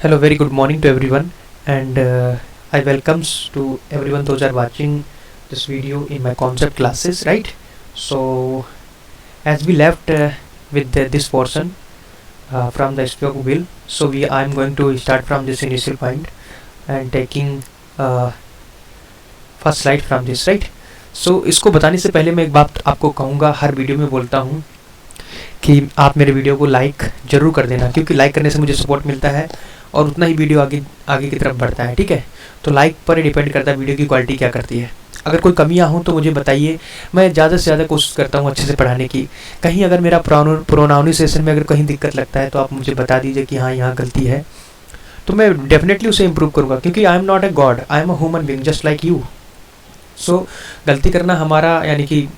Hello, very good morning to everyone, and I welcomes to everyone those are watching this video in my concept classes, right? So, as we left with this portion from the spoke wheel, so I'm going to start from this initial point and taking uh, first slide from this, right? So, इसको बताने से पहले मैं एक बात आपको कहूँगा, हर video में बोलता हूँ कि आप मेरे वीडियो को लाइक ज़रूर कर देना, क्योंकि लाइक करने से मुझे सपोर्ट मिलता है और उतना ही वीडियो आगे आगे की तरफ बढ़ता है, ठीक है। तो लाइक पर ही डिपेंड करता है वीडियो की क्वालिटी क्या करती है। अगर कोई कमियां हों तो मुझे बताइए, मैं ज़्यादा से ज़्यादा कोशिश करता हूं अच्छे से पढ़ाने की। कहीं अगर मेरा प्रोनाउंसिएशन में अगर कहीं दिक्कत लगता है तो आप मुझे बता दीजिए कि हाँ यहाँ गलती है, तो मैं डेफिनेटली उसे इम्प्रूव करूँगा, क्योंकि I am not a god, I am a human being just like you. So गलती करना हमारा यानी कि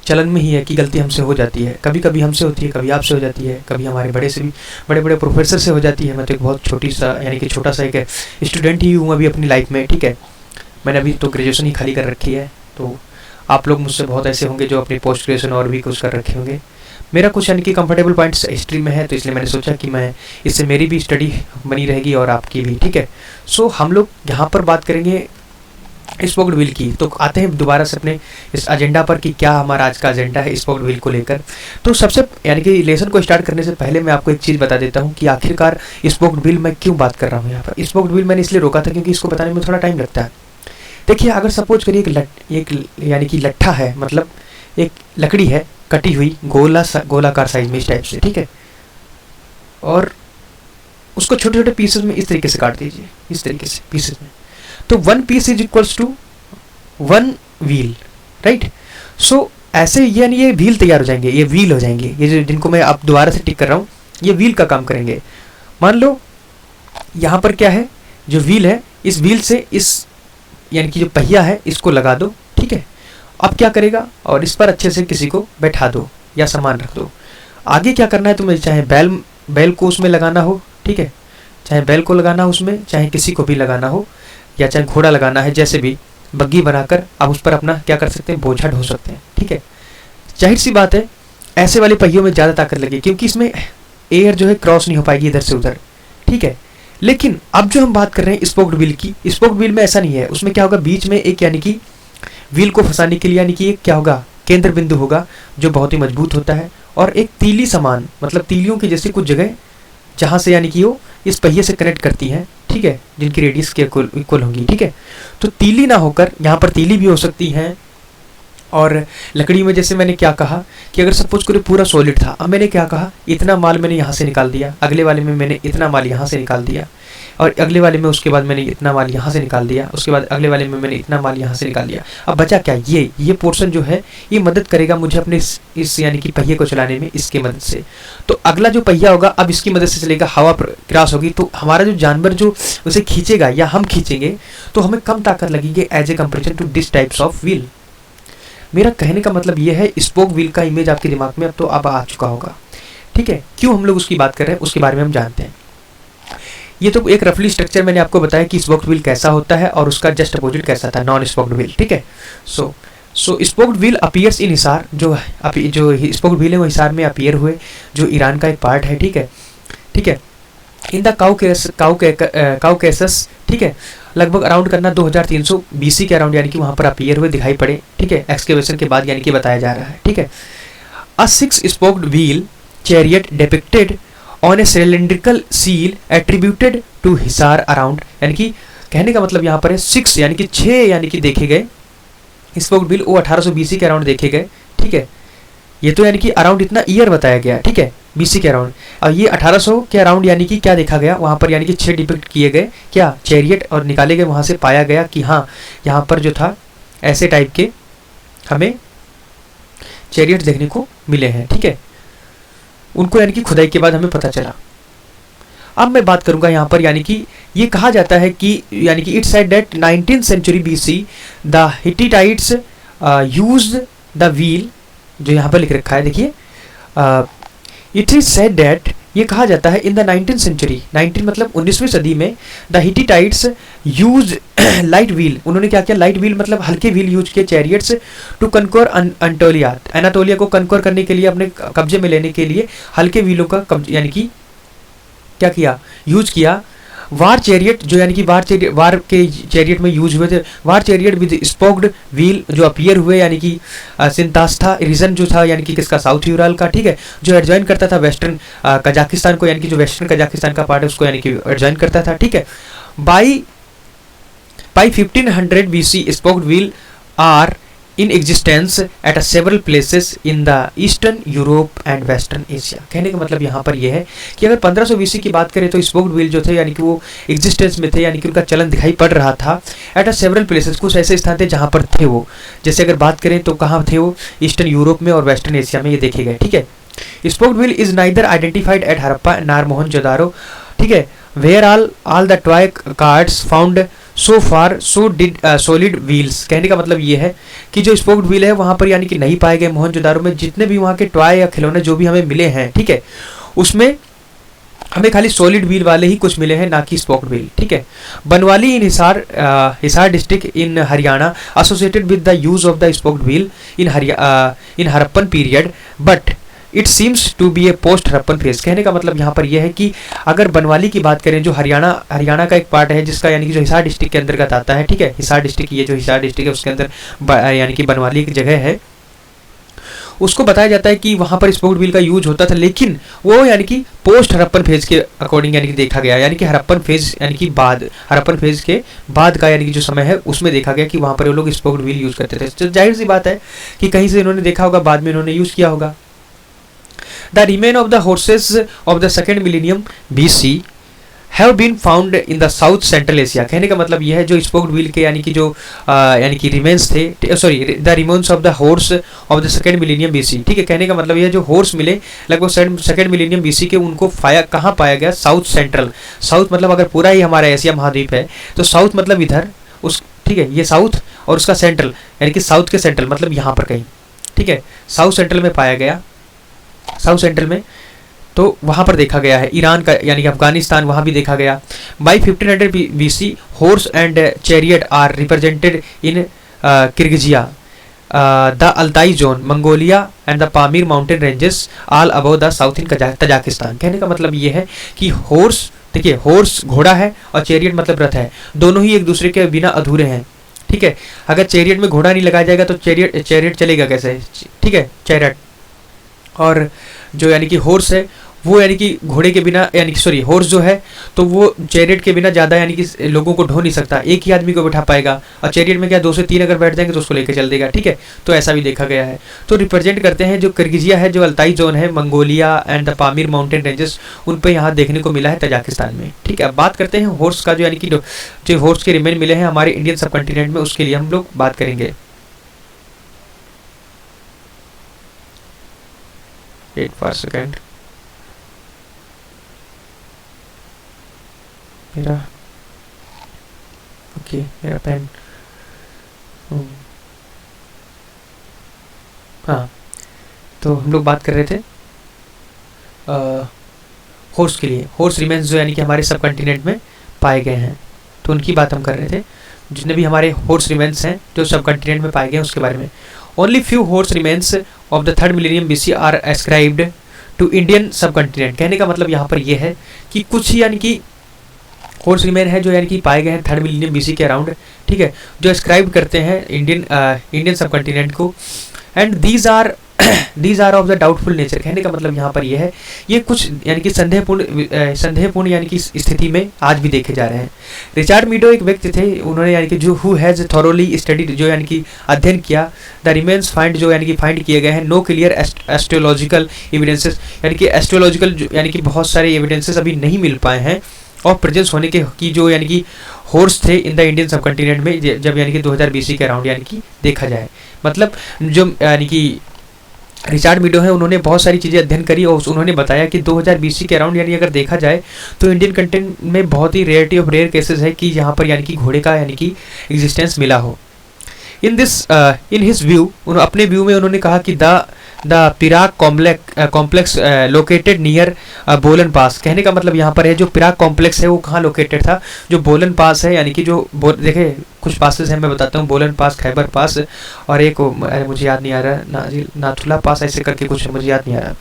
चलन में ही है कि गलती हमसे हो जाती है। कभी कभी हमसे होती है, कभी आपसे हो जाती है, कभी हमारे बड़े से भी बड़े बड़े प्रोफेसर से हो जाती है। मैं तो एक बहुत छोटी सा यानी कि छोटा सा एक स्टूडेंट ही हूँ अभी अपनी लाइफ में, ठीक है। मैंने अभी तो ग्रेजुएशन ही खाली कर रखी है, तो आप लोग मुझसे बहुत ऐसे होंगे जो अपनी पोस्ट ग्रेजुएशन और भी कुछ कर रखे होंगे। मेरा कुछ यानी कि कंफर्टेबल पॉइंट्स हिस्ट्री में है, तो इसलिए मैंने सोचा कि मैं इससे मेरी भी स्टडी बनी रहेगी और आपकी भी, ठीक है। सो हम लोग यहाँ पर बात करेंगे स्पोक्ड व्हील की। तो आते हैं दोबारा से अपने इस एजेंडा पर कि क्या हमारा आज का एजेंडा है स्पोक्ड व्हील को लेकर। तो सबसे यानी कि लेसन को स्टार्ट करने से पहले मैं आपको एक चीज़ बता देता हूँ कि आखिरकार स्पोक्ड व्हील मैं क्यों बात कर रहा हूँ यहाँ पर। स्पोक्ड व्हील मैंने इसलिए रोका था क्योंकि इसको बताने में थोड़ा टाइम लगता है। देखिए, अगर सपोज करिए एक यानी कि लट्ठा है, मतलब एक लकड़ी है कटी हुई गोलाकार साइज में इस टाइप से, ठीक है, और उसको छोटे छोटे पीसेस में इस तरीके से काट दीजिए, इस तरीके से पीसेस में। तो 1 piece is equals to 1 wheel, right. So ऐसे यानी ये व्हील तैयार हो जाएंगे, ये व्हील हो जाएंगे, ये जो जिनको मैं अब दोबारा से टिक कर रहा हूँ ये व्हील का काम करेंगे। मान लो यहाँ पर क्या है, जो व्हील है, इस व्हील से इस यानी कि जो पहिया है इसको लगा दो, ठीक है। अब क्या करेगा, और इस पर अच्छे से किसी को बैठा दो या सामान रख दो। आगे क्या करना है तुम्हें, चाहे बैल को उसमें लगाना हो, ठीक है, चाहे बैल को लगाना हो उसमें, चाहे किसी को भी लगाना हो, या चाहे घोड़ा लगाना है, जैसे भी बग्गी बनाकर आप उस पर अपना क्या कर सकते हैं, बोझा ढो सकते हैं, ठीक है। जाहिर सी बात है ऐसे वाले पहियों में ज़्यादा ताकत लगेगी, क्योंकि इसमें एयर जो है क्रॉस नहीं हो पाएगी इधर से उधर, ठीक है। लेकिन अब जो हम बात कर रहे हैं स्पोक्ड व्हील की, स्पोक्ड व्हील में ऐसा नहीं है। उसमें क्या होगा, बीच में एक यानी कि व्हील को फंसाने के लिए यानी कि एक क्या होगा, केंद्र बिंदु होगा जो बहुत ही मजबूत होता है, और एक तीली समान, मतलब तीलियों की जैसी कुछ जगह जहाँ से यानी कि वो इस पहिए से कनेक्ट करती हैं, ठीक है, जिनकी रेडियस के इक्वल होंगी, ठीक है। तो तीली ना होकर यहाँ पर तीली भी हो सकती हैं। और लकड़ी में जैसे मैंने क्या कहा कि अगर सपोज करो पूरा सॉलिड था, अब मैंने क्या कहा, इतना माल मैंने यहाँ से निकाल दिया, अगले वाले में मैंने इतना माल यहाँ से निकाल दिया, और अगले वाले में उसके बाद मैंने इतना माल यहाँ से निकाल दिया, उसके बाद अगले वाले में मैंने इतना माल यहाँ से निकाल दिया। अब बचा क्या, ये पोर्शन जो है ये मदद करेगा मुझे अपने इस यानी कि पहिए को चलाने में, इसके मदद से। तो अगला जो पहिया होगा अब इसकी मदद से चलेगा, हवा क्रॉस होगी, तो हमारा जो जानवर जो उसे खींचेगा या हम खींचेंगे तो हमें कम ताकत लगेगी as a comparison to this types of wheel. मेरा कहने का मतलब ये है, स्पोक व्हील का इमेज आपके दिमाग में अब तो अब आ चुका होगा, ठीक है। क्यों हम लोग उसकी बात कर रहे हैं उसके बारे में हम जानते हैं। ये तो एक रफली स्ट्रक्चर मैंने आपको बताया कि स्पोक्ड व्हील कैसा होता है और उसका जस्ट अपोजिट कैसा था, नॉन स्पोक्ड व्हील, ठीक है। So spoked wheel appears in Hisar, जो स्पोक्ड व्हील है वो हिसार में अपीयर हुए, जो ईरान का एक पार्ट है, ठीक है, ठीक है, इन द काउकेसस, ठीक है। लगभग अराउंड करना 2300 BC के अराउंड यानी कि वहाँ पर अपीयर हुए, दिखाई पड़े, ठीक है, एक्सकेवेशन के बाद यानी कि बताया जा रहा है, ठीक है। A 6 spoked wheel chariot depicted on a cylindrical seal attributed to Hisar around, यानी कि कहने का मतलब यहाँ पर है 6 यानी कि 6 यानी कि देखे गए स्पोक्ड व्हील वो 1800 BC के अराउंड देखे गए, ठीक है। ये तो यानी कि अराउंड इतना ईयर बताया गया, ठीक है, BC के अराउंड। और ये 1800 के अराउंड यानी कि क्या देखा गया वहाँ पर, यानी कि 6 डिपिक्ट किए गए क्या, चैरियट, और निकाले गए, वहाँ से पाया गया कि हाँ यहाँ पर जो था ऐसे टाइप के हमें चैरियट देखने को मिले हैं, ठीक है। उनको यानी कि खुदाई के बाद हमें पता चला। अब मैं बात करूंगा यहाँ पर, यानी कि ये कहा जाता है कि यानी कि it's said that 19th century BC the Hittites used the wheel, जो यहाँ पर लिख रखा है देखिए, इट इज सेड दैट, ये कहा जाता है इन द 19th century, 19 मतलब 19वीं सदी में, द हिटिटाइट्स यूज लाइट व्हील, उन्होंने क्या किया, लाइट व्हील मतलब हल्के व्हील यूज किए चैरियट्स टू कनकोर एनाटोलिया को कनकोर करने के लिए, अपने कब्जे में लेने के लिए हल्के व्हीलों का यानी कि क्या किया, यूज किया वार चैरियट जो यानी कि वार के चैरियट में यूज हुए थे, वार चैरियट विद स्पोक्ड व्हील जो अपीयर हुए यानी कि सिंतास्था रीजन जो था यानी कि किसका, साउथ यूराल का, ठीक है, जो एडजॉइन करता था वेस्टर्न कजाकिस्तान को, यानी कि जो वेस्टर्न कजाकिस्तान का पार्ट है उसको यानी कि एडजॉइन करता था, ठीक है। By 1500 BC spoked wheel are in existence at a several places in the eastern Europe and western Asia। कहने का मतलब यहाँ पर यह है कि अगर 1500 BC की बात करें तो स्पोक्ड व्हील जो थे यानी कि वो एग्जिस्टेंस में थे, यानी कि उनका चलन दिखाई पड़ रहा था एट अ सेवरल प्लेसेस, कुछ ऐसे स्थान थे जहाँ पर थे वो। जैसे अगर बात करें तो कहाँ थे वो, ईस्टर्न यूरोप में और वेस्टर्न एशिया में ये देखे गए, ठीक है। Spoked wheel is neither identified at Harappa nor Mohenjodaro, ठीक है, where all the toy carts found so far so did solid wheels. कहने का मतलब ये है कि जो स्पोक्ड व्हील है वहाँ पर यानी कि नहीं पाए गए मोहनजोदारो में, जितने भी वहाँ के टॉय या खिलौने जो भी हमें मिले हैं, ठीक है, उसमें हमें खाली सॉलिड व्हील वाले ही कुछ मिले हैं, ना कि स्पोक्ड व्हील, ठीक है। Banawali in Hisar district in Haryana associated with the use of the spoked wheel in Harappan period but it seems to be a post Harappan phase. कहने का मतलब यहाँ पर यह है कि अगर बनवाली की बात करें जो हरियाणा का एक पार्ट है जिसका यानी कि जो हिसार डिस्ट्रिक्ट के अंतर्गत आता है, ठीक है, हिसार डिस्ट्रिक्ट, ये जो हिसार डिस्ट्रिक्ट है उसके अंदर यानी कि बनवाली की जगह है, उसको बताया जाता है कि वहाँ पर स्पोक्ड व्हील का यूज होता था, लेकिन वो यानी कि पोस्ट हड़प्पन फेज के अकॉर्डिंग यानी कि देखा गया, यानी कि हड़प्पन फेज यानी कि हड़प्पन फेज के बाद का यानी कि जो समय है उसमें देखा गया कि वहाँ पर वो लोग स्पोक्ड व्हील यूज करते थे। तो जाहिर सी बात है कि कहीं से इन्होंने देखा होगा, बाद में इन्होंने यूज किया होगा। The remains of the horses of the second millennium BC have been found in the South Central Asia। कहने का मतलब यह है जो स्पोक्ड व्हील के यानी कि जो यानी कि रिमेन्स थे, sorry, the remains of the horse of the second millennium BC, ठीक है। कहने का मतलब यह जो हॉर्स मिले लगभग सेकेंड मिलेनियम BC के, उनको कहाँ पाया गया, साउथ सेंट्रल। साउथ मतलब अगर पूरा ही हमारा एशिया महाद्वीप है तो साउथ मतलब इधर उस, ठीक है, ये साउथ और उसका सेंट्रल यानी कि साउथ के सेंट्रल मतलब यहाँ पर कहीं, ठीक है, साउथ सेंट्रल में पाया गया, साउथ सेंट्रल में, तो वहाँ पर देखा गया है। ईरान का यानी कि अफगानिस्तान, वहाँ भी देखा गया। By 1500 BC horse and chariot are represented in Kirgizia, the Altai zone, Mongolia and the Pamir mountain ranges all above the south in Tajikistan. कहने का मतलब ये है कि हॉर्स, देखिए, हॉर्स घोड़ा है और चैरियट मतलब रथ है, दोनों ही एक दूसरे के बिना अधूरे हैं, ठीक है। अगर चैरियट में घोड़ा नहीं लगाया जाएगा तो चैरियट चलेगा कैसे, ठीक है, चैरियट। और जो यानी कि हॉर्स है वो यानी कि घोड़े के बिना, यानी कि सॉरी, हॉर्स जो है तो वो चैरियट के बिना ज़्यादा यानी कि लोगों को ढो नहीं सकता, एक ही आदमी को बैठा पाएगा, और चैरियट में क्या 2 से 3 अगर बैठ जाएंगे तो उसको लेकर चल देगा, ठीक है। तो ऐसा भी देखा गया है। तो रिप्रेजेंट करते हैं जो किर्गिजिया है, जो अल्ताई जोन है, Mongolia and the Pamir mountain ranges, उन पर यहाँ देखने को मिला है तजाकिस्तान में, ठीक है। अब बात करते हैं हॉर्स का, जो यानी कि जो हॉर्स के रिमेन मिले हैं हमारे इंडियन सब कॉन्टिनेंट में, उसके लिए हम लोग बात करेंगे। Wait for a second। मेरा पेन, हाँ, तो हम लोग बात कर रहे थे हॉर्स के लिए। हॉर्स रिमेन्स जो यानी कि हमारे सब कॉन्टिनेंट में पाए गए हैं, तो उनकी बात हम कर रहे थे, जितने भी हमारे हॉर्स रिमेन्स हैं जो सब कॉन्टिनेंट में पाए गए हैं उसके बारे में। Only few horse remains of the third millennium BC are ascribed to Indian subcontinent। कहने का मतलब यहाँ पर यह है कि कुछ यानी कि हॉर्स रिमेन है जो यानी कि पाए गए हैं थर्ड मिलेनियम BC के अराउंड, ठीक है, जो एस्क्राइब करते हैं इंडियन सबकॉन्टिनेंट को। And these are of the doubtful nature. कहने का मतलब यहाँ पर यह है, ये कुछ यानी कि संदेहपूर्ण यानी कि स्थिति में आज भी देखे जा रहे हैं। रिचर्ड मीडो एक व्यक्ति थे, उन्होंने यानी कि जो हु हैज़ थॉरोली स्टडीड, जो यानी कि अध्ययन किया, द रिमेन्स फाइंड, जो यानी कि फाइंड किए गए हैं, नो क्लियर एस्ट्रोलॉजिकल एविडेंसेस, यानी कि एस्ट्रोलॉजिकल यानी कि बहुत सारे एविडेंसेस अभी नहीं मिल पाए हैं और प्रेजेंस होने के की जो यानी कि हॉर्स थे इन द इंडियन सबकॉन्टिनेंट में, जब यानी कि 2000 BC के अराउंड यानी कि देखा जाए। मतलब जो यानी कि रिचर्ड मीडो है, उन्होंने बहुत सारी चीज़ें अध्ययन करी और उन्होंने बताया कि 2000 BC के अराउंड यानी अगर देखा जाए तो इंडियन कंटेंट में बहुत ही रेयरिटी ऑफ रेयर केसेस है कि यहाँ पर यानी कि घोड़े का यानी कि एग्जिस्टेंस मिला हो। इन हिज व्यू, अपने व्यू में उन्होंने कहा कि the Pirak complex located near बोलन पास। कहने का मतलब यहाँ पर है जो पिराक कॉम्प्लेक्स है वो कहाँ लोकेटेड था, जो बोलन पास है, यानी कि जो देखे कुछ पासेस हैं, मैं बताता हूँ, बोलन पास, खैबर पास, और एक मुझे याद नहीं आ रहा, नाथुला पास, ऐसे करके कुछ मुझे याद नहीं आ रहा,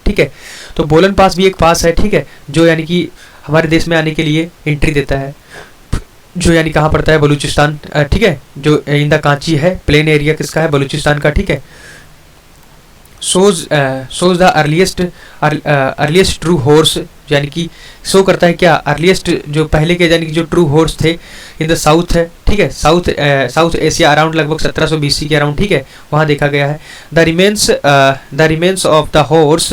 ठीक है। तो बोलन पास भी एक पास है, ठीक है, जो यानी कि हमारे देश में आने के लिए एंट्री देता है, जो यानी कहाँ पड़ता है, बलूचिस्तान, ठीक है, जो इन द कांची है, प्लेन एरिया किसका है, बलूचिस्तान का, ठीक है। shows the earliest true horse, यानी कि शो करता है क्या, अर्लीस्ट जो पहले के यानी कि जो ट्रू हॉर्स थे इन द साउथ है, ठीक है, साउथ एशिया अराउंड लगभग 1700 BC के अराउंड, ठीक है, वहाँ देखा गया है। The remains of the horse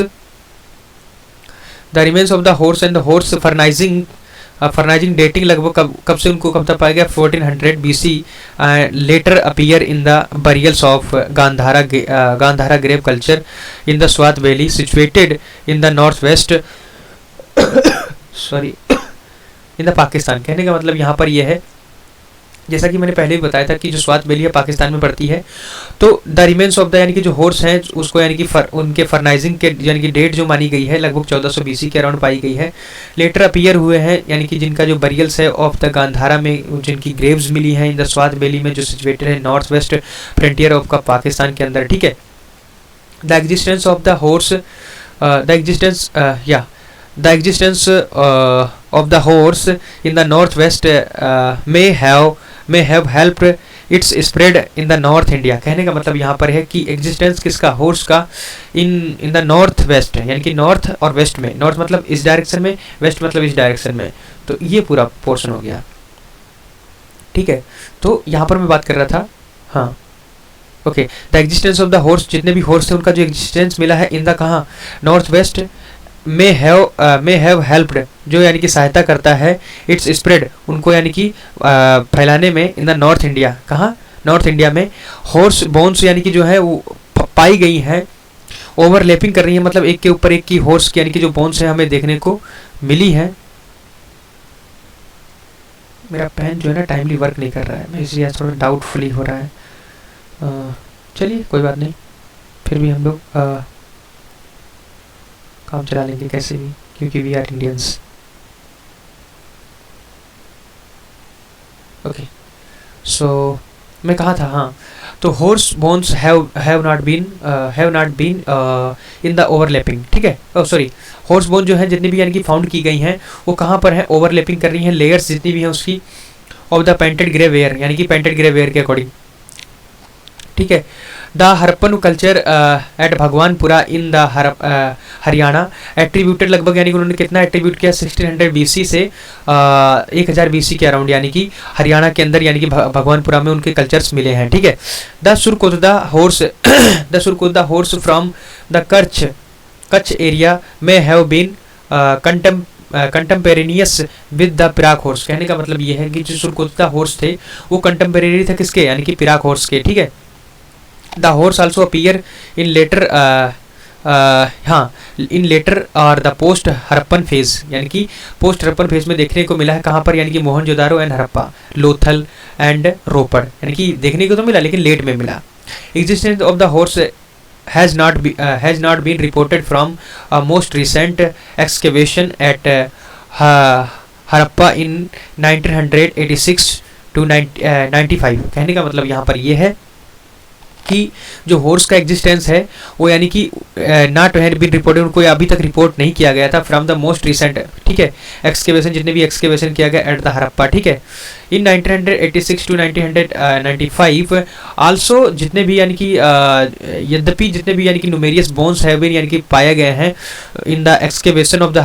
and the horse furnishing dating लगभग कब से उनको कब तक पाया गया, 1400 BC। Later appear in the burials of Gandhara grave culture in the Swat valley situated in the north west sorry in the Pakistan. कहने का मतलब यहाँ पर यह है, जैसा कि मैंने पहले भी बताया था कि जो स्वात वैली है पाकिस्तान में पड़ती है, तो द रिमेन्स ऑफ द यानी कि जो हॉर्स हैं उसको यानी कि उनके फर्नाइजिंग के यानी कि डेट जो मानी गई है लगभग 1400 BC के अराउंड पाई गई है। लेटर अपीयर हुए हैं यानी कि जिनका जो बरियल्स है ऑफ द गांधारा में जिनकी ग्रेव्स मिली हैं इन द स्वात वैली में जो सिचुएटेड है नॉर्थ वेस्ट फ्रंटियर ऑफ का पाकिस्तान के अंदर, ठीक है। The existence of the horse the existence of the horse in the northwest may have helped its spread in the north India। कहने का मतलब यहाँ पर है कि एग्जिस्टेंस किसका, हॉर्स का, इन द नॉर्थ वेस्ट, यानी कि नॉर्थ और वेस्ट में, नॉर्थ मतलब इस डायरेक्शन में, वेस्ट मतलब इस डायरेक्शन में, तो ये पूरा पोर्शन हो गया, ठीक है। तो यहाँ पर मैं बात कर रहा था, हाँ okay, the existence of the horse, जितने भी हॉर्स थे उनका जो एग्जिस्टेंस मिला है इन द कहाँ, north west may have helped, जो यानी कि सहायता करता है, इट्स स्प्रेड, उनको यानी कि फैलाने में, इन द नॉर्थ इंडिया, कहाँ, नॉर्थ इंडिया में। हॉर्स बोन्स यानी कि जो है वो पाई गई हैं, ओवरलैपिंग कर रही है, मतलब एक के ऊपर एक की हॉर्स की यानी कि जो बोन्स है हमें देखने को मिली है। मेरा पेन जो है ना टाइमली वर्क नहीं कर रहा है, मैं इसलिए थोड़ा डाउटफुली हो रहा है। चलिए कोई बात नहीं, फिर भी हम लोग काम चला लेंगे कैसे भी, क्योंकि we are Indians. Okay, so मैं कहा था, हाँ, तो horse bones have not been in the overlapping, ठीक है, सॉरी, हॉर्स बोन जो है जितनी भी यानी कि फाउंड की गई हैं वो कहाँ पर है, ओवरलैपिंग कर रही हैं, लेयर्स जितनी भी हैं उसकी, of the painted grey ware, यानी कि पेंटेड ग्रे वेयर के अकॉर्डिंग, ठीक है। The Harappan culture eight Bhagwanpura in the Haryana attributed, लगभग यानी कि उन्होंने कितना एट्रीब्यूट किया, 1600 BC से 1000 BC के अराउंड, यानी कि हरियाणा के अंदर यानी कि भगवानपुरा में उनके कल्चर्स मिले हैं, ठीक है। The Surkotada horse from the Kutch area में have been contemporaneous with the Pirak horse. कहने का मतलब ये है कि जो सुरकुदा हॉर्स थे वो कंटेम्पेरेरी थे किसके, यानी कि पिराक हॉर्स के, ठीक है। The horse also appear in later in later और द पोस्ट हरप्पन फेज, यानी कि पोस्ट हरप्पन फेज में देखने को मिला है कहाँ पर, यानी कि मोहनजोदारो एंड हरप्पा, लोथल एंड रोपड़, यानी कि देखने को तो मिला लेकिन लेट में मिला। Existence of the horse has not been reported from a most recent excavation at Harappa in 1986 to 95। कहने का मतलब यहाँ पर ये है कि जो हॉर्स का एग्जिस्टेंस है वो यानी कि नॉट हैड बीन रिपोर्टेड, उनको अभी तक रिपोर्ट नहीं किया गया था, फ्रॉम द मोस्ट रिसेंट, ठीक है, एक्सकेवेशन, जितने भी एक्सकेवेशन किया गया एट द हरप्पा, ठीक है, इन 1986 टू 1995। आल्सो जितने भी यानी कि यद्यपि जितने भी यानी कि न्यूमेरियस बोन्स हैव बीन यानी कि पाए गए हैं in the excavation of the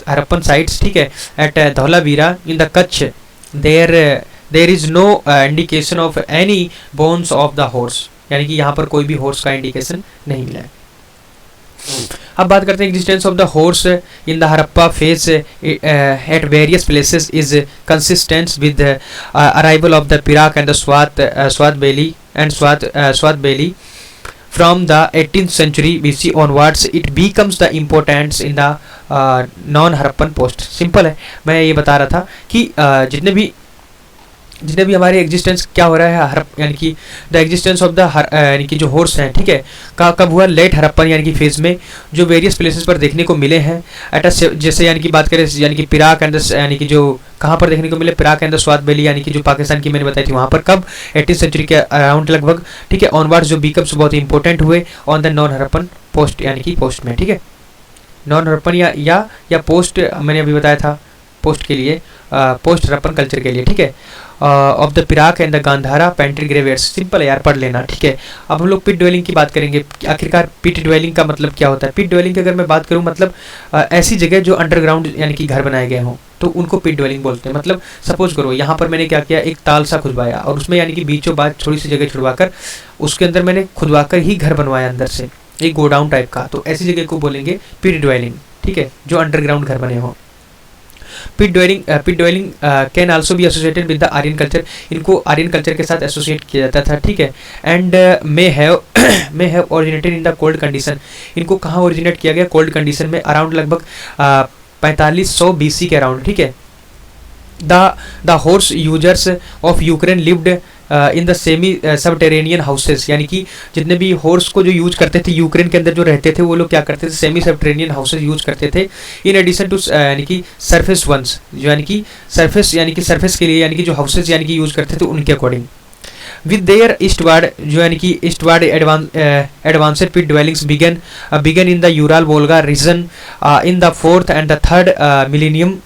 Harappan sites, ठीक है, at Dholavira in the Kutch, there is no indication of any bones of the horse, यानी कि यहाँ पर कोई भी हॉर्स का इंडिकेशन नहीं मिला है। अब बात करते हैं existence of the horse in the Harappa phase at various places is consistent with arrival of the Pirak and the Swat valley from the 18th century BC onwards it becomes the importance in the non-Harappan post। Simple है, मैं ये बता रहा था कि जितने भी हमारे एग्जिस्टेंस क्या हो रहा है यानी कि द एग्जिस्टेंस ऑफ द यानी कि जो हॉर्स हैं, ठीक है, कब हुआ, लेट हरप्पन यानी कि फेज में, जो वेरियस प्लेसेस पर देखने को मिले हैं एट जैसे यानी कि बात करें यानी कि पिराक एंड यानी कि जो कहाँ पर देखने को मिले, Pirak and the Swat valley, यानी कि जो पाकिस्तान की मैंने बताई थी वहाँ पर, कब, 18th सेंचुरी के अराउंड लगभग, ठीक है, ऑनवर्ड्स जो बीकम्स बहुत इंपॉर्टेंट हुए on the non Harappan post, यानी कि पोस्ट में, ठीक है, नॉन हरप्पन या पोस्ट मैंने अभी बताया था, पोस्ट के लिए, पोस्ट हड़प्पन कल्चर के लिए, ठीक है। Of the Pirak and the Gandhara painted grey wares, simple है यार, पढ़ लेना, ठीक है। अब हम लोग पिट ड्वेलिंग की बात करेंगे। आखिरकार पिट ड्वेलिंग का मतलब क्या होता है? पिट ड्वेलिंग की अगर मैं बात करूँ, मतलब ऐसी जगह जो अंडरग्राउंड यानी कि घर बनाए गए हों, तो उनको पिट ड्वेलिंग बोलते हैं। मतलब सपोज करो यहाँ पर मैंने क्या किया, एक ताल सा खुदवाया और उसमें यानी कि बीचों बात थोड़ी सी जगह छुड़वाकर उसके अंदर मैंने खुदवाकर ही घर बनवाया अंदर से, एक गोडाउन टाइप का, तो ऐसी जगह को बोलेंगे पिट ड्वेलिंग, ठीक है, जो अंडरग्राउंड घर बने हों। Pit dwelling can also be associated with the Aryan culture, इनको आर्यन कल्चर के साथ एसोसिएट किया जाता था, ठीक है। And may have originated in the cold condition, इनको कहाँ ओरिजिनेट किया गया? कोल्ड कंडीशन में, अराउंड लगभग 4500 BC के अराउंड, ठीक है। The horse users of Ukraine lived in the semi subterranean houses, यानी कि जितने भी हॉर्स को जो यूज करते थे यूक्रेन के अंदर जो रहते थे, वो लोग क्या करते थे? सेमी सबटेरेनियन हाउसेस यूज करते थे। इन एडिशन टू यानी कि सरफेस वंस, जो यानी कि सरफेस के लिए यानी कि जो हाउसेस यानी कि यूज करते थे उनके अकॉर्डिंग। विद देयर ईस्टवर्ड, जो यानी कि eastward advanced pit dwellings began in the Ural Volga region in the 4th and the 3rd millennium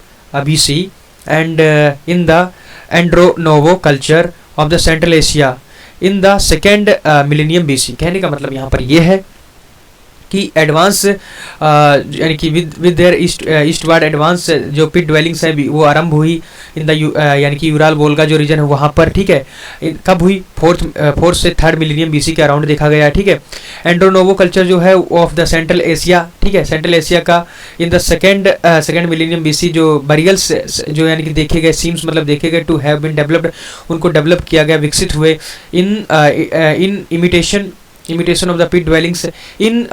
BC and in the Andronovo culture of the Central Asia in the 2nd millennium BC। कहने का मतलब यहाँ पर ये है कि advance यानी कि विद देयर ईस्टवर्ड एडवांस जो पिट ड्वेलिंग्स है वो आरंभ हुई इन द यानी कि यूराल वोल्गा जो रीजन है वहाँ पर, ठीक है। कब हुई? 4th से 3rd मिलेनियम BC के अराउंड देखा गया है, ठीक है। एंड्रोनोवो कल्चर जो है ऑफ द सेंट्रल एशिया, ठीक है, सेंट्रल एशिया का in the second millennium BC जो बरियल्स जो यानी कि देखे गए, सीम्स मतलब देखे गए टू हैव बीन डेवलप्ड, उनको डेवलप किया गया, विकसित हुए in imitation of the pit dwellings in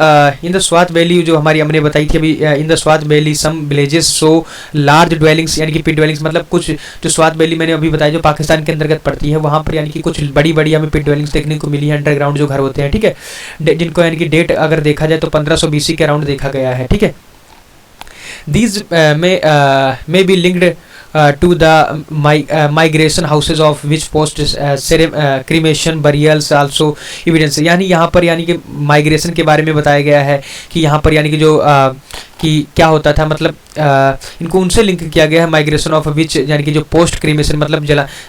the Swat valley, जो हमारी हमने बताई थी अभी, in the Swat valley some villages so large dwellings, यानी कि पिट ड्वेलिंग्स मतलब कुछ जो स्वात वैली मैंने अभी बताया जो पाकिस्तान के अंतर्गत पड़ती है, वहाँ पर यानी कि कुछ बड़ी बड़ी हमें पिट ड्वेलिंग्स देखने को मिली है, अंडरग्राउंड जो घर होते हैं, ठीक है, जिनको यानी कि डेट अगर देखा जाए तो 1500 BC के अराउंड देखा गया है, ठीक है। These may be linked to the migration houses of which post cremation burials also evidence, यानी यहाँ पर यानी कि माइग्रेशन के बारे में बताया गया है कि यहाँ पर यानी कि जो कि क्या होता था, मतलब इनको उनसे लिंक किया गया है, माइग्रेशन ऑफ विच यानी कि जो पोस्ट क्रीमेशन मतलब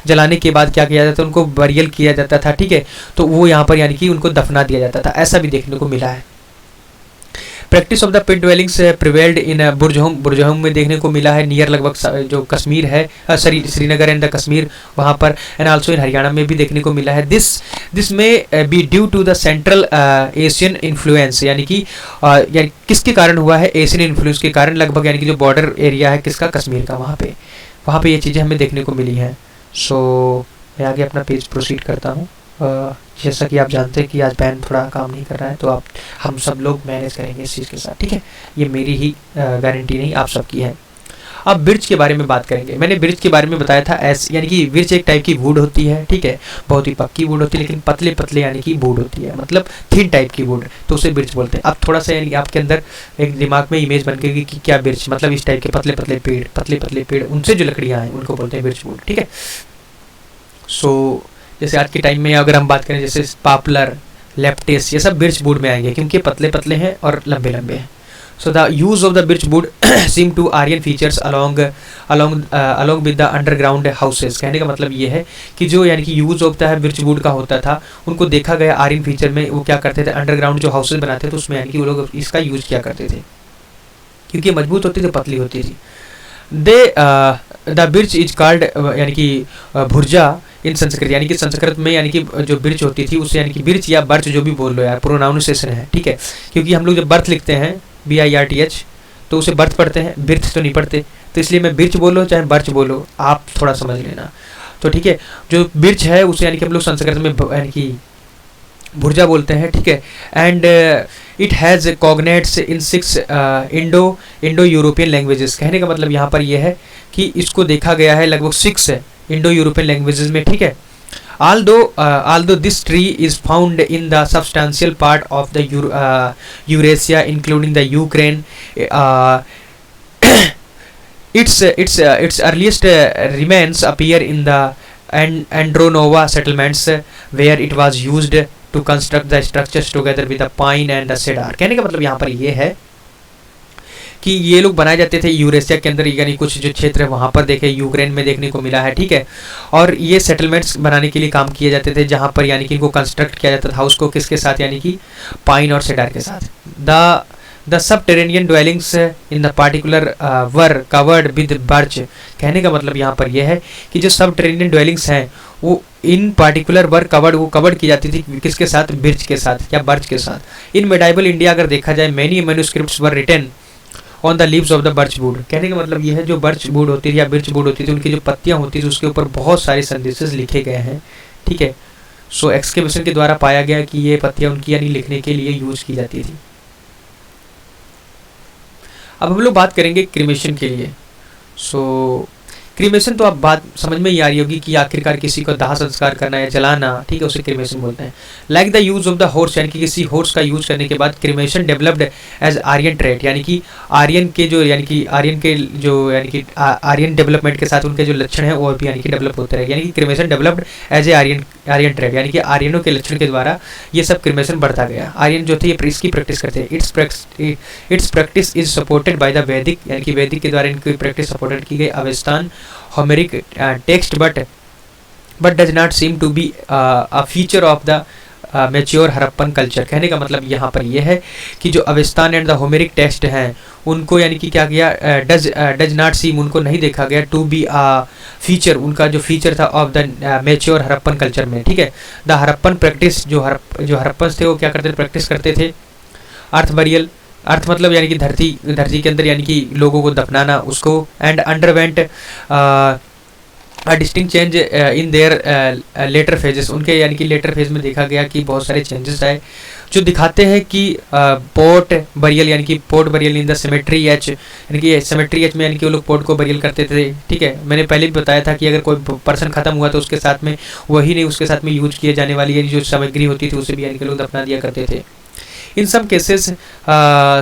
जलाने के बाद क्या किया जाता है, उनको बरियल किया जाता था, ठीक है। तो वो यहाँ पर यानी कि उनको दफना दिया जाता था, ऐसा भी देखने को मिला है। Practice of the pit dwellings prevailed in Burzahom में देखने को मिला है, नियर लगभग जो कश्मीर है, श्रीनगर एंड द कश्मीर वहाँ पर, एंड आल्सो इन हरियाणा में भी देखने को मिला है। This may be due to the central Asian influence, यानी कि किसके कारण हुआ है? एशियन इन्फ्लुएंस के कारण, लगभग यानी कि जो बॉर्डर एरिया है किसका? कश्मीर का, वहाँ पे ये चीज़ें हमें देखने को मिली हैं। सो मैं आगे अपना पेज प्रोसीड करता हूँ। जैसा कि आप जानते हैं कि आज बैन थोड़ा काम नहीं कर रहा है, तो हम सब लोग मैनेज करेंगे इस चीज़ के साथ, ठीक है। ये मेरी ही गारंटी नहीं, आप सबकी है। अब बिर्च के बारे में बात करेंगे। मैंने बिर्च के बारे में बताया था, यानी कि बिर्च एक टाइप की वुड होती है, ठीक है, बहुत ही पक्की वुड होती है, लेकिन पतले पतले यानी कि वुड होती है, मतलब थिन टाइप की वुड, तो उसे बिर्च बोलते हैं। अब थोड़ा सा यानी आपके अंदर एक दिमाग में इमेज बन गई कि क्या बिर्च मतलब इस टाइप के पतले पतले पेड़ उनसे जो लकड़ियाँ हैं उनको बोलते हैं बिर्च वुड, ठीक है। सो जैसे आज के टाइम में अगर हम बात करें, जैसे पॉपुलर, लेप्टेस, ये सब बिर्च वुड में आएंगे क्योंकि पतले पतले हैं और लंबे लंबे हैं। So the use of the birch wood seem to Aryan features along with the underground houses. कहने का मतलब ये है कि जो यानी कि यूज होता है बिर्च वुड का होता था, उनको देखा गया आर्यन फीचर में, वो क्या करते थे? अंडरग्राउंड जो हाउसेस बनाते थे उसमें यानी कि वो लोग इसका यूज किया करते थे, क्योंकि मजबूत होती थी, पतली होती थी। द बिर्च इज कॉल्ड यानी कि भुर्जा इन संस्कृत, यानी कि संस्कृत में यानी कि जो बिर्च होती थी उसे यानी कि बिर्च या बर्च जो भी बोल लो यार, प्रोनाउंसिएशन है, ठीक है, क्योंकि हम लोग जब बर्थ लिखते हैं BIRTH तो उसे बर्थ पढ़ते हैं, बिर्थ तो नहीं पढ़ते, तो इसलिए मैं बिर्च बोलो चाहे बर्च बोलो, आप थोड़ा समझ लेना, तो ठीक है। जो बिर्च है उसे यानी कि हम लोग संस्कृत में यानी कि भुर्जा बोलते हैं, ठीक है। And it has cognates in 6 Indo European languages. कहने का मतलब यहाँ पर यह है कि इसको देखा गया है लगभग 6 इंडो यूरोपियन लैंग्वेजेस में, ठीक है। although this tree is found in the substantial part of the Eurasia including the Ukraine, its earliest remains appear in the Andronova settlements where it was used to construct the structures together with the pine and the cedar। कहने का मतलब यहाँ पर ये है कि ये लोग बनाए जाते थे यूरेशिया के अंदर, यानी कुछ जो क्षेत्र है वहाँ पर देखे, यूक्रेन में देखने को मिला है, ठीक है। और ये सेटलमेंट्स बनाने के लिए काम किए जाते थे, जहाँ पर यानी कि इनको कंस्ट्रक्ट किया जाता था हाउस को किसके साथ, यानी कि पाइन और सेडार के साथ। The subterranean dwellings in the particular were covered with birch. कहने का मतलब यहाँ पर यह है कि जो सबटेरेनियन ड्वेलिंग्स हैं वो इन पार्टिकुलर वर कवर्ड की जाती थी किसके साथ, बिर्च के साथ या बर्च के साथ। इन मेडाइवल इंडिया अगर देखा जाए, many manuscripts were written on the leaves of the birch wood. कहने का मतलब यह है जो बर्च वुड होती थी या बिर्च वुड होती थी, उनकी जो पत्तियां होती थी उसके ऊपर बहुत सारे संदेशेस लिखे गए हैं, ठीक है। सो एक्सकेवेशन के द्वारा पाया गया कि ये पत्तियां उनकी यानी लिखने के लिए यूज की जाती थी। अब हम लोग बात करेंगे क्रीमेशन के लिए। सो क्रीमेशन तो अब बात समझ में ही आ रही होगी कि आखिरकार किसी को दाह संस्कार करना या जलाना, ठीक है, उसे क्रीमेशन बोलते हैं। Like the use of the horse, यानी कि किसी हॉर्स का यूज करने के बाद cremation developed as Aryan trait, यानी कि आर्यन के जो यानी कि आर्यन डेवलपमेंट के साथ उनके जो लक्षण है वो भी यानी कि डेवलप होते रहे, यानी कि cremation developed as a Aryan trait, यानी कि आर्यनों के लक्षण के द्वारा ये सब क्रीमेशन बढ़ता गया। आर्यन जो थे ये इसकी प्रैक्टिस करते हैं। It's practice is supported by the वैदिक, यानी कि वैदिक के द्वारा इनकी प्रैक्टिस सपोर्टेड की गई। Avestan Homeric text but does not seem to be a feature of the mature Harappan culture. कहने का मतलब यहाँ पर यह है कि जो Avestan and the Homeric text हैं उनको यानी कि क्या किया, डज नॉट सीम, उनको नहीं देखा गया, टू बी अ फीचर, उनका जो फीचर था of the mature Harappan culture में, ठीक है। द हड़प्पन प्रैक्टिस, जो हड़प्पन थे वो क्या करते थे, प्रैक्टिस करते थे अर्थ बरियल, अर्थ मतलब यानी कि धरती के अंदर यानी कि लोगों को दफनाना उसको। And underwent a distinct change in their later phases, उनके यानी कि लेटर फेज में देखा गया कि बहुत सारे चेंजेस आए जो दिखाते हैं कि पोर्ट बरियल, यानी कि port burial in the cemetery H, यानी कि सेमेट्री एच में यानी कि वो लोग पोर्ट को बरियल करते थे, ठीक है। मैंने पहले भी बताया था कि अगर कोई पर्सन खत्म हुआ तो उसके साथ में वही नहीं, उसके साथ में यूज किए जाने वाली यानी जो सामग्री होती थी उसे भी यानी कि लोग दफना दिया करते थे। In some cases,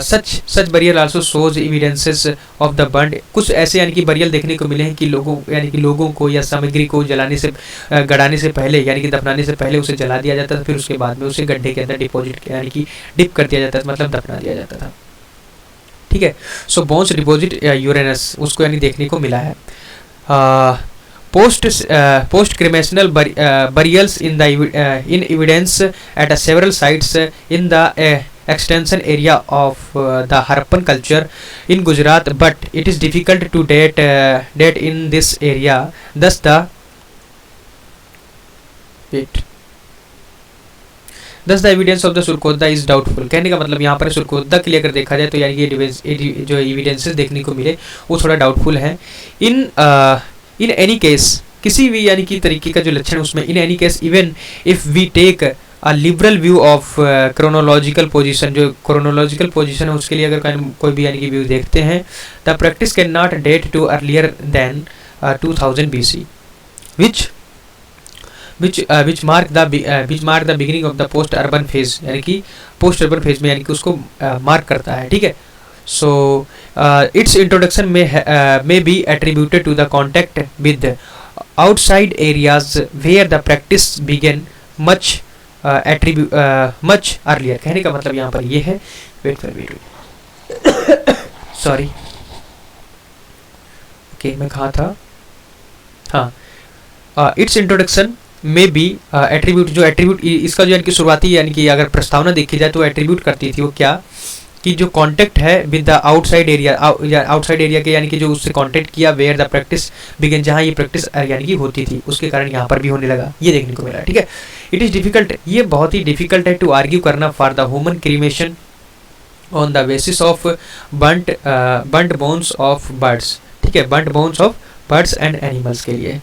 such burial also shows evidences of the burnt। कुछ ऐसे यानी कि बरियल देखने को मिले हैं कि लोगों को या सामग्री को जलाने से गड़ाने से पहले यानी कि दफनाने से पहले उसे जला दिया जाता था, फिर उसके बाद में उसे गड्ढे के अंदर डिपॉजिट यानी कि डिप कर दिया जाता था, मतलब दफना दिया जाता था, ठीक है। सो बोन्स डिपॉजिट यूरेनस उसको यानी देखने को मिला है। post cremational burials in evidence at several sites in the extension area of the Harappan culture in Gujarat, but it is difficult to date in this area, thus the evidence of the Surkodda is doubtful। कहने का मतलब यहाँ पर सुरकोद्दा के लिए अगर देखा जाए तो यानी कि जो एविडेंसेस देखने को मिले वो थोड़ा डाउटफुल है। इन एनी केस, किसी भी यानी कि तरीके का जो लक्षण उसमें, in any case even if we take a liberal view of chronological position, जो क्रोनोलॉजिकल पोजीशन है उसके लिए अगर कोई भी यानी कि व्यू देखते हैं, the practice can not date to earlier than 2000 BC, which mark the beginning of the post urban phase, यानी कि पोस्ट अर्बन फेज में यानी कि उसको मार्क करता है, ठीक है। So its introduction may be attributed to the contact with outside areas where the practice began much earlier। कहने का मतलब यहाँ पर ये है, wait sorry, okay, मैं कहाँ था, हाँ, its introduction में भी एट्रीब्यूट, जो एट्रीब्यूट इसका जो यानी कि शुरुआती यानी कि अगर प्रस्तावना देखी जाए तो एट्रीब्यूट करती थी वो क्या, कि जो कांटेक्ट है विद द आउटसाइड एरिया के यानी कि जो उससे कांटेक्ट किया वेयर द प्रैक्टिस बिगिन, जहाँ ये प्रैक्टिस यानी कि होती थी उसके कारण यहाँ पर भी होने लगा, ये देखने को मिला, ठीक है। इट इज़ डिफिकल्ट, ये बहुत ही डिफिकल्ट है टू आर्ग्यू करना for the human cremation on the basis of burnt bones of birds, ठीक है, burnt bones of birds and animals के लिए।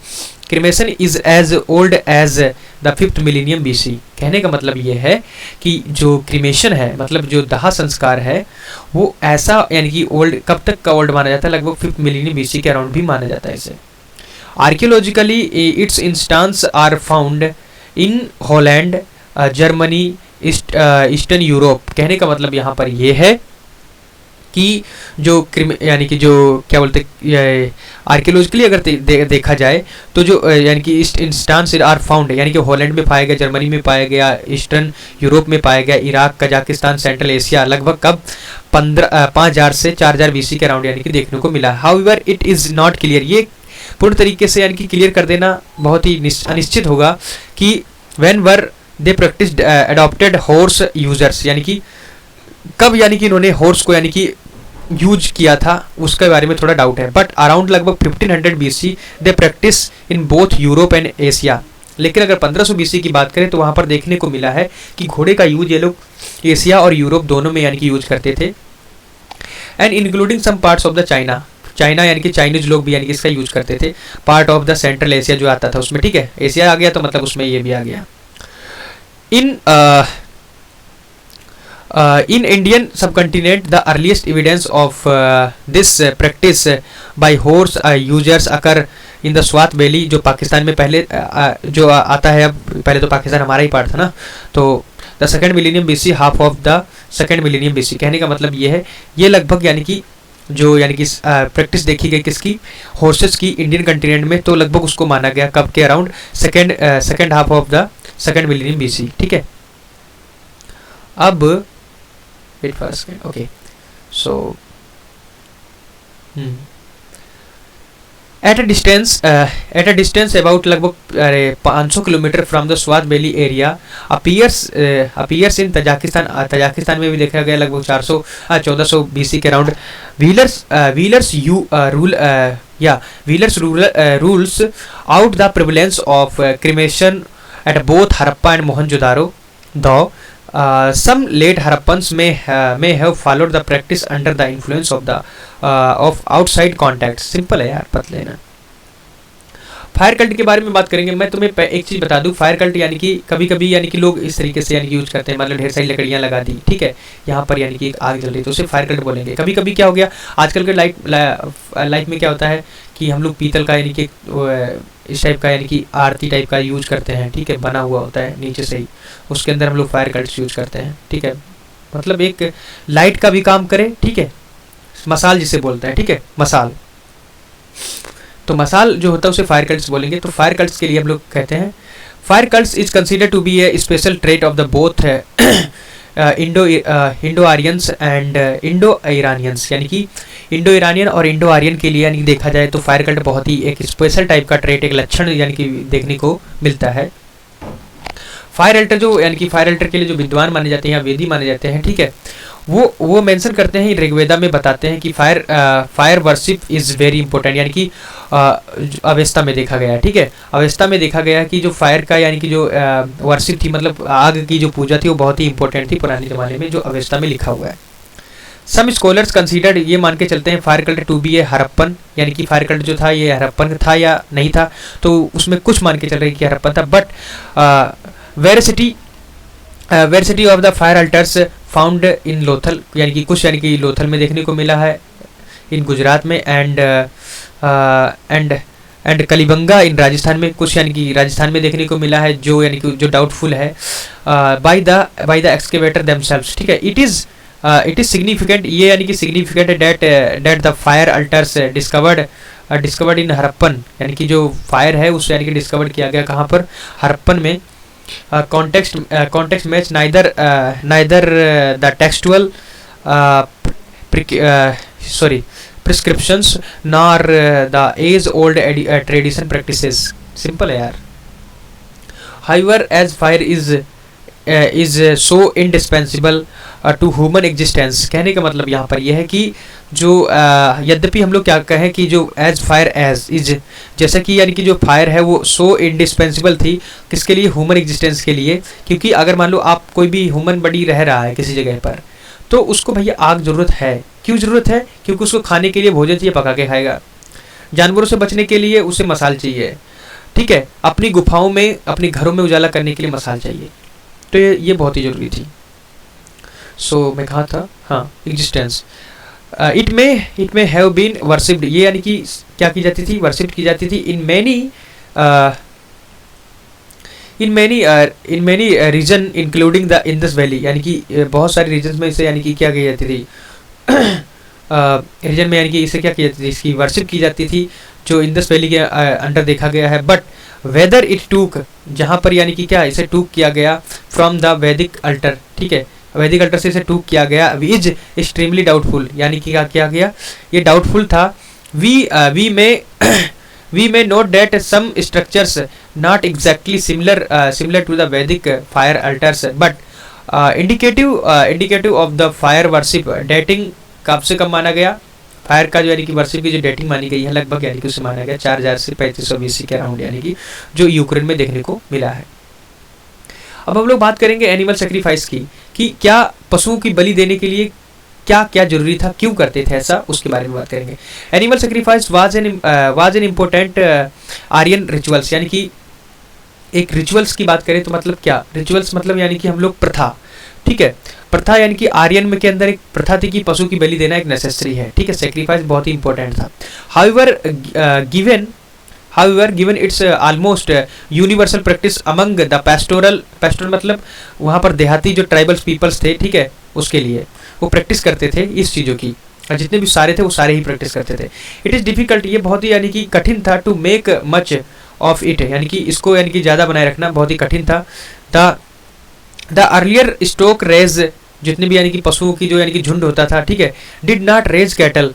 Cremation is as old as the 5th millennium BC। कहने का मतलब ये है कि जो क्रीमेशन है, मतलब जो दाह संस्कार है, वो ऐसा यानी कि ओल्ड, कब तक का ओल्ड माना जाता है, लगभग 5th मिलीनियम BC के अराउंड भी माना जाता है इसे। Archaeologically its instance are found in Holland, Germany, eastern Europe. कहने का मतलब यहाँ पर ये है कि जो यानी कि जो क्या बोलते हैं, आर्कियोलॉजिकली अगर देखा जाए तो जो यानी कि इंस्टांस आर फाउंड, यानी कि हॉलैंड में पाया गया, जर्मनी में पाया गया, ईस्टर्न यूरोप में पाया गया, इराक, कजाकिस्तान, सेंट्रल एशिया, लगभग कब 5000 से 4000 BC के अराउंड यानी कि देखने को मिला। However it is not clear, ये पूर्ण तरीके से यानी कि क्लियर कर देना बहुत ही अनिश्चित होगा कि when were they practice adopted horse users, यानी कि कब यानी कि इन्होंने हॉर्स को यानी कि यूज किया था उसके बारे में थोड़ा डाउट है। बट अराउंड लगभग 1500 BC they practice in both Europe and Asia. लेकिन अगर 1500 BC की बात करें तो वहाँ पर देखने को मिला है कि घोड़े का यूज ये लोग एशिया और यूरोप दोनों में यानी कि यूज करते थे। And including some parts of the China यानी कि चाइनीज लोग भी यानी कि इसका यूज करते थे। Part of the central Asia जो आता था उसमें, ठीक है, एशिया आ गया तो मतलब उसमें ये भी आ गया। In Indian subcontinent, the earliest evidence of this practice by horse users occur in the Swat Valley, जो पाकिस्तान में पहले जो आता है। अब पहले तो पाकिस्तान हमारा ही पार्ट था ना, तो the second millennium BC, half of the second millennium BC। कहने का मतलब ये है, ये लगभग यानी कि जो यानी कि प्रैक्टिस देखी गई किसकी, हॉर्सेस की इंडियन कंटिनेंट में, तो लगभग उसको माना गया कब के around second half of the second millennium BC, ठीक है। अब wait for a second, okay, so at a distance about लगभग 500 kilometre from the Swat valley area appears in Tajikistan में भी देखा गया लगभग 1400 BC के around. Wheelers rules out the prevalence of cremation at both Harappa and Mohenjodaro, दो some late Harappans may have followed the practice under the influence of outside contacts। Simple है यार, पतले ना। फायर कल्ट के बारे में बात करेंगे। मैं तुम्हें एक चीज़ बता दूं, फायर कल्ट यानी कि कभी कभी यानी कि लोग इस तरीके से यानी कि यूज करते हैं, मतलब ढेर सारी लकड़ियाँ लगा दी, ठीक है, यहाँ पर यानी कि एक आग जल रही तो उसे फायर कल्ट बोलेंगे। कभी कभी क्या हो गया, आजकल के लाइफ में क्या होता है कि हम लोग पीतल का यानी कि इस टाइप का यानी कि आरती टाइप का यूज करते हैं, ठीक है, बना हुआ होता है नीचे से ही, उसके अंदर हम लोग फायर कल्ट्स यूज करते हैं, ठीक है, मतलब एक लाइट का भी काम करे, ठीक है, मसाल जिसे बोलते हैं, ठीक है, मसाल। तो मसाल जो होता है उसे फायर कल्ट्स बोलेंगे। तो फायर कल्ट्स के लिए हम लोग कहते हैं fire cults is consider to be a special trait of the both Indo Aryans and Indo Iranians, यानी कि इंडो ईरानियन और इंडो आर्यन के लिए यानी कि देखा जाए तो फायर कल्ट बहुत ही एक स्पेशल टाइप का ट्रेट, एक लक्षण यानी कि देखने को मिलता है। फायर अल्टर जो यानी कि फायर अल्टर के लिए जो विद्वान माने जाते हैं या वेदी माने जाते हैं, ठीक है, वो मेंशन करते हैं, ऋग्वेदा में बताते हैं कि fire worship is very important, यानी कि अवेस्ता में देखा गया है, ठीक है, अवेस्ता में देखा गया कि जो फायर का यानी कि जो वर्शिप थी, मतलब आग की जो पूजा थी वो बहुत ही इंपॉर्टेंट थी पुराने ज़माने में, जो अवेस्ता में लिखा हुआ है। सम स्कॉलर्स कंसीडर्ड, ये मान के चलते हैं फायर कल्ट टू बी ए हरप्पन, यानी कि फायर कल्ट जो था ये हरप्पन था या नहीं था, तो उसमें कुछ मान के चल रहे कि हरप्पन था। But veracity of the fire altars found in Lothal, यानी कि कुछ यानी कि लोथल में देखने को मिला है इन गुजरात में, एंड कलिबंगा इन राजस्थान में, कुछ यानी कि राजस्थान में देखने को मिला है, जो यानी कि जो डाउटफुल है बाय द एक्सकेवेटर देमसेल्व्स, ठीक है। इट इज सिग्निफिकेंट, ये यानी कि सिग्निफिकेंट है that the fire altars discovered in Harappan, यानी कि जो फायर है उसे यानी कि डिस्कवर किया गया कहाँ पर, हरप्पन में। context match neither the textual prescriptions nor the age old tradition practices। simple है यार। however as fire is so indispensable to human existence, कहने का मतलब यहाँ पर यह है कि जो यद्यपि हम लोग क्या कहें कि जो एज फायर एज इज, जैसा कि यानी कि जो फायर है वो सो इंडिस्पेंसिबल थी किसके लिए, ह्यूमन एग्जिस्टेंस के लिए। क्योंकि अगर मान लो आप कोई भी ह्यूमन बॉडी रह रहा है किसी जगह पर, तो उसको भैया आग ज़रूरत है। क्यों ज़रूरत है? क्योंकि उसको खाने के लिए भोजन चाहिए, पका के खाएगा। जानवरों से बचने के लिए उसे मसाल चाहिए, ठीक है। अपनी गुफाओं में, अपने घरों में उजाला करने के लिए मसाल चाहिए। तो ये बहुत ही ज़रूरी थी। सो मैं कहा था, हाँ, existence. It may have been worshipped, ये यानी कि क्या की जाती थी, वर्शिप की जाती थी in many region including the Indus valley, यानी कि बहुत सारे रीजन में इसे यानी कि क्या की जाती थी रीजन में यानी कि इसे क्या की जाती थी, इसकी वर्शिप की जाती थी, जो इंडस वैली के अंडर देखा गया है। बट वेदर इट टूक, जहाँ पर यानी कि क्या इसे टूक किया गया फ्रॉम द वैदिक अल्टर, ठीक है, वैदिक अल्टर से इसे टूक किया गया। इज एक्सट्रीमली डाउटफुल, यानी कि क्या किया गया, ये डाउटफुल था। We may note that some structures not exactly similar to the Vedic fire altars but indicative of the fire worship. Dating कब से कब माना गया, फायर का जो यानी कि वर्शिप की जो डेटिंग मानी गई है लगभग यानी कि उसे माना गया 4000 से 3500 BC के अराउंड, यानी कि जो यूक्रेन में देखने को मिला है। अब हम लोग बात करेंगे एनिमल सेक्रीफाइस की, कि क्या पशुओं की बलि देने के लिए क्या क्या जरूरी था, क्यों करते थे ऐसा, उसके बारे में बात करेंगे। Animal sacrifice was an important Aryan rituals, यानी कि एक रिचुअल्स की बात करें तो मतलब क्या, रिचुअल्स मतलब यानी कि हम लोग प्रथा, ठीक है, प्रथा यानी कि आर्यन में के अंदर एक प्रथा थी कि पशु की बलि देना एक नेसेसरी है, ठीक है, सेक्रीफाइस बहुत ही इंपॉर्टेंट था। However given it's almost universal practice among the pastoral मतलब वहाँ पर देहाती जो ट्राइबल्स पीपल्स थे, ठीक है, उसके लिए वो प्रैक्टिस करते थे इस चीज़ों की, और जितने भी सारे थे वो सारे ही प्रैक्टिस करते थे। इट इज़ डिफिकल्ट, ये बहुत ही यानी कि कठिन था, to make much of it, यानी कि इसको यानी कि ज़्यादा बनाए रखना बहुत ही कठिन था। द अर्लियर स्टोक रेज, जितने भी यानी कि पशुओं की जो यानी कि झुंड होता था, ठीक है, did not raise cattle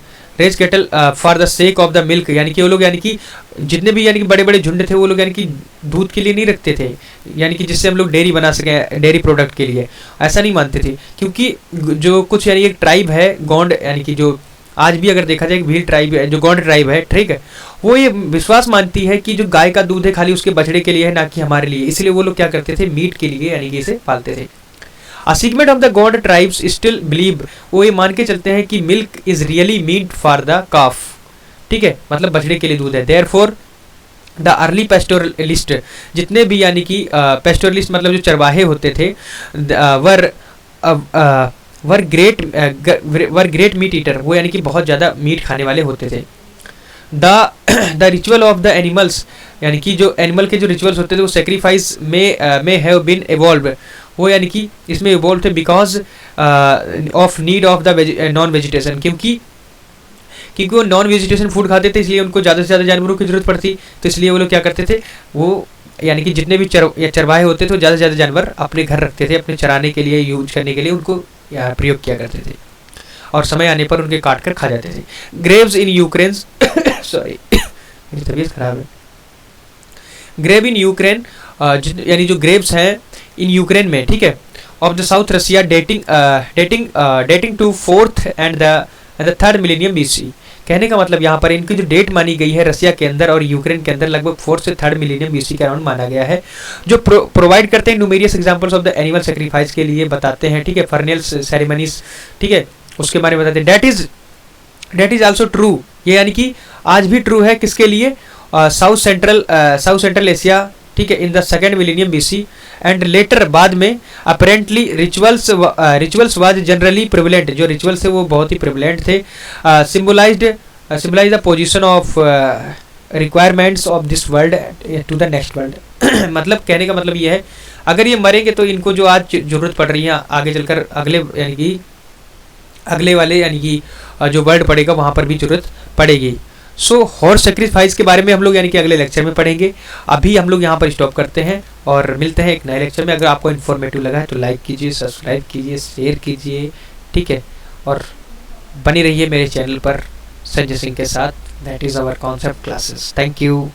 for the sake of the milk, यानी कि वो लोग यानी कि जितने भी यानी कि बड़े बड़े झुंड थे वो लोग यानी कि दूध के लिए नहीं रखते थे, यानी कि जिससे हम लोग डेयरी बना सकें, डेयरी प्रोडक्ट के लिए, ऐसा नहीं मानते थे। क्योंकि जो कुछ यानी एक ट्राइब है गोंड, यानी कि जो आज भी अगर देखा जाए भील ट्राइब है, जो गोंड ट्राइब है, ठीक है, वो ये विश्वास मानती है कि जो गाय का दूध है खाली उसके बछड़े के लिए है, ना कि हमारे लिए, इसलिए वो लोग क्या करते थे, मीट के लिए यानी कि इसे पालते थे। A segment of the god tribes still believe, वो ये मान के चलते हैं कि milk is really meant for the calf, ठीक है, मतलब बछड़े के लिए दूध है। देयरफॉर द अर्ली पेस्टोरलिस्ट, जितने भी यानी कि पेस्टोरलिस्ट मतलब जो चरवाहे होते थे, वर ग्रेट मीट ईटर, वो यानी कि बहुत ज़्यादा मीट खाने वाले होते थे। The ritual of the animals, यानी कि जो एनिमल के जो रिचुअल्स होते थे वो सेक्रीफाइस में हैव बीन इवॉल्व, वो यानी कि इसमें इवॉल्व थे because of need of the non vegetation, क्योंकि वो नॉन वेजिटेशन फूड खाते थे, इसलिए उनको ज़्यादा से ज़्यादा जानवरों की जरूरत पड़ती, तो इसलिए वो लोग क्या करते थे, वो यानी कि जितने भी चरवाहे होते थे वो ज़्यादा से ज़्यादा जानवर अपने घर रखते थे, अपने चराने के लिए, यूज करने के लिए उनको प्रयोग किया करते थे, और समय आने पर उनके काट कर खा जाते थे। ग्रेव्स इन यूक्रेन सॉरी मेरी तबीयत खराब है। ग्रेव इन यूक्रेन, यानी जो ग्रेव्स हैं इन यूक्रेन में, ठीक है, of the south Russia, dating to 4th and the 3rd millennium BC। कहने का मतलब यहाँ पर इनकी जो डेट मानी गई है रसिया के अंदर और यूक्रेन के अंदर लगभग 4th से 3rd मिलेनियम BC के अराउंड माना गया है, जो प्रोवाइड करते हैं numerous examples of the animal sacrifice के लिए बताते हैं, ठीक है, फर्नियल सेरेमनीज, ठीक है, उसके बारे में बताते हैं। डेट इज आल्सो ट्रू, ये यानी कि आज भी ट्रू है, किसके लिए, साउथ सेंट्रल एशिया, ठीक है, in the 2nd millennium BC and later, बाद में apparently rituals was generally prevalent, जो रिचुअल्स थे वो बहुत ही प्रिविलेंट थे। Symbolize the position of requirements of this world to the next world. मतलब कहने का मतलब ये है, अगर ये मरेंगे तो इनको जो आज जरूरत पड़ रही है आगे चलकर अगले यानी कि अगले वाले यानी कि जो वर्ल्ड पड़ेगा वहाँ पर भी जरूरत पड़ेगी। सो हॉर्स सेक्रीफाइस के बारे में हम लोग यानी कि अगले लेक्चर में पढ़ेंगे। अभी हम लोग यहाँ पर स्टॉप करते हैं और मिलते हैं एक नए लेक्चर में। अगर आपको इन्फॉर्मेटिव लगा है तो लाइक कीजिए, सब्सक्राइब कीजिए, शेयर कीजिए, ठीक है, और बनी रहिए मेरे चैनल पर संजय सिंह के साथ। That is our concept classes. Thank you.